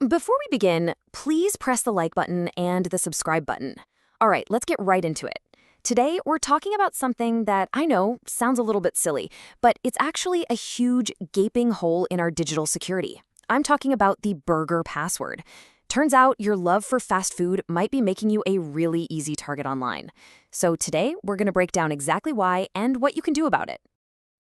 Before we begin, please press the like button and the subscribe button. All right, let's get right into it. Today, we're talking about something that I know sounds a little bit silly, but it's actually a huge gaping hole in our digital security. I'm talking about the burger password. Turns out your love for fast food might be making you a really easy target online. So today, we're going to break down exactly why and what you can do about it.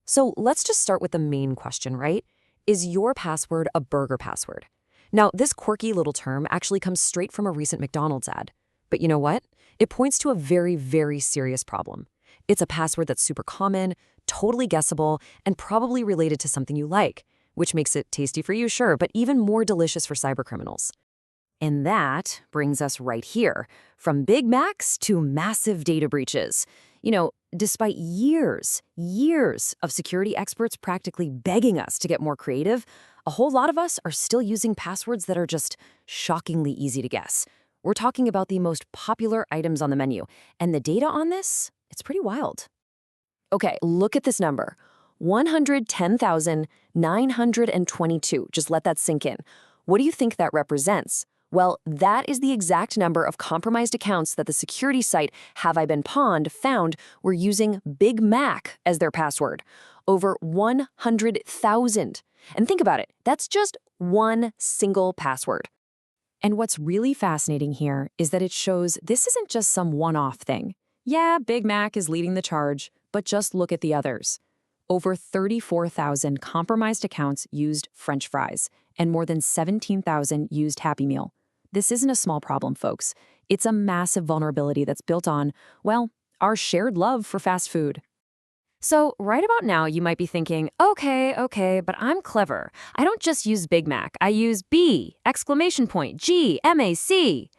So let's just start with the main question, right? Is your password a burger password? Now, this quirky little term actually comes straight from a recent McDonald's ad. But you know what? It points to a very, very serious problem. It's a password that's super common, totally guessable, and probably related to something you like, which makes it tasty for you, sure, but even more delicious for cybercriminals. And that brings us right here, from Big Macs to massive data breaches. Despite years of security experts practically begging us to get more creative, a whole lot of us are still using passwords that are just shockingly easy to guess. We're talking about the most popular items on the menu, and the data on this, it's pretty wild. Okay, look at this number, 110,922. Just let that sink in. What do you think that represents? Well, that is the exact number of compromised accounts that the security site Have I Been Pawned found were using Big Mac as their password. Over 100,000. And think about it, that's just one single password. And what's really fascinating here is that it shows this isn't just some one-off thing. Yeah, Big Mac is leading the charge, but just look at the others. Over 34,000 compromised accounts used French fries, and more than 17,000 used Happy Meal. This isn't a small problem, folks. It's a massive vulnerability that's built on, well, our shared love for fast food. So right about now, you might be thinking, okay, but I'm clever. I don't just use Big Mac. I use B, exclamation point, G, M-A-C.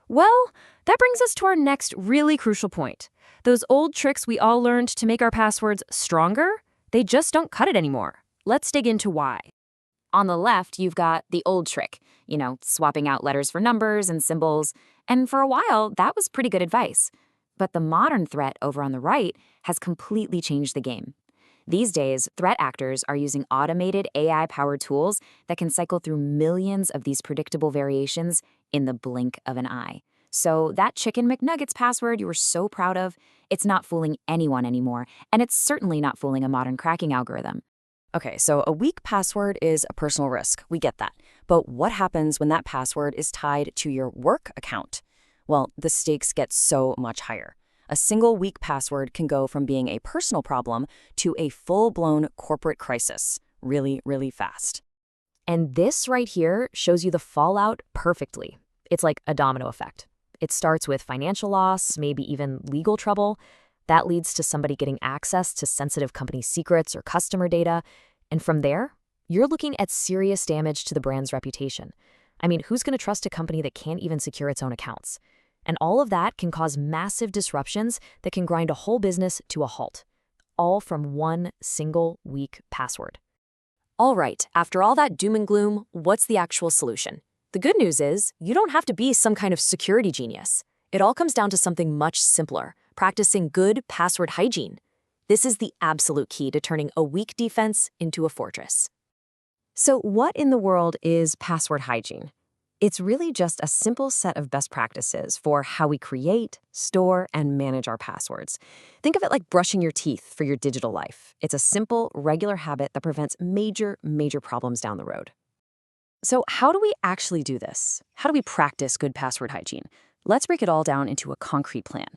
Well, that brings us to our next really crucial point. Those old tricks we all learned to make our passwords stronger, they just don't cut it anymore. Let's dig into why. On the left, you've got the old trick, swapping out letters for numbers and symbols. And for a while, that was pretty good advice. But the modern threat over on the right has completely changed the game. These days, threat actors are using automated AI-powered tools that can cycle through millions of these predictable variations in the blink of an eye. So that Chicken McNuggets password you were so proud of, it's not fooling anyone anymore, and it's certainly not fooling a modern cracking algorithm. Okay, so a weak password is a personal risk. We get that. But what happens when that password is tied to your work account? Well, the stakes get so much higher. A single weak password can go from being a personal problem to a full-blown corporate crisis really, really fast. And this right here shows you the fallout perfectly. It's like a domino effect. It starts with financial loss, maybe even legal trouble. That leads to somebody getting access to sensitive company secrets or customer data. And from there, you're looking at serious damage to the brand's reputation. I mean, who's going to trust a company that can't even secure its own accounts? And all of that can cause massive disruptions that can grind a whole business to a halt. All from one single weak password. All right, after all that doom and gloom, what's the actual solution? The good news is, you don't have to be some kind of security genius. It all comes down to something much simpler. Practicing good password hygiene. This is the absolute key to turning a weak defense into a fortress. So what in the world is password hygiene? It's really just a simple set of best practices for how we create, store, and manage our passwords. Think of it like brushing your teeth for your digital life. It's a simple, regular habit that prevents major problems down the road. So how do we actually do this? How do we practice good password hygiene? Let's break it all down into a concrete plan.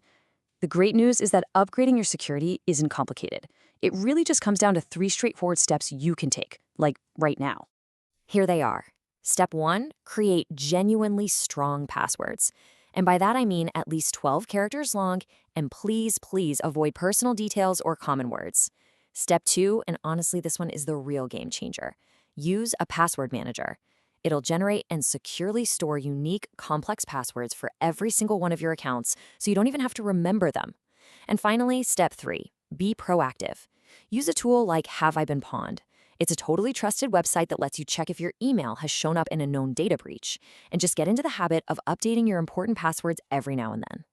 The great news is that upgrading your security isn't complicated. It really just comes down to 3 straightforward steps you can take, like right now. Here they are. Step 1, create genuinely strong passwords. And by that I mean at least 12 characters long, and please avoid personal details or common words. Step 2, and honestly this one is the real game changer. Use a password manager. It'll generate and securely store unique, complex passwords for every single one of your accounts, so you don't even have to remember them. And finally, step 3, be proactive. Use a tool like Have I Been Pawned. It's a totally trusted website that lets you check if your email has shown up in a known data breach, and just get into the habit of updating your important passwords every now and then.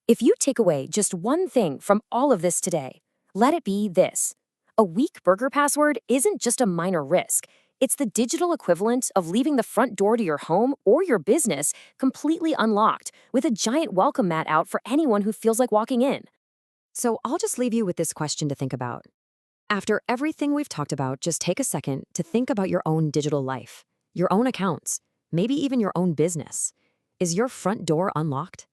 If you take away just one thing from all of this today, let it be this. A weak burger password isn't just a minor risk. It's the digital equivalent of leaving the front door to your home or your business completely unlocked, with a giant welcome mat out for anyone who feels like walking in. So I'll just leave you with this question to think about. After everything we've talked about, just take a second to think about your own digital life, your own accounts, maybe even your own business. Is your front door unlocked?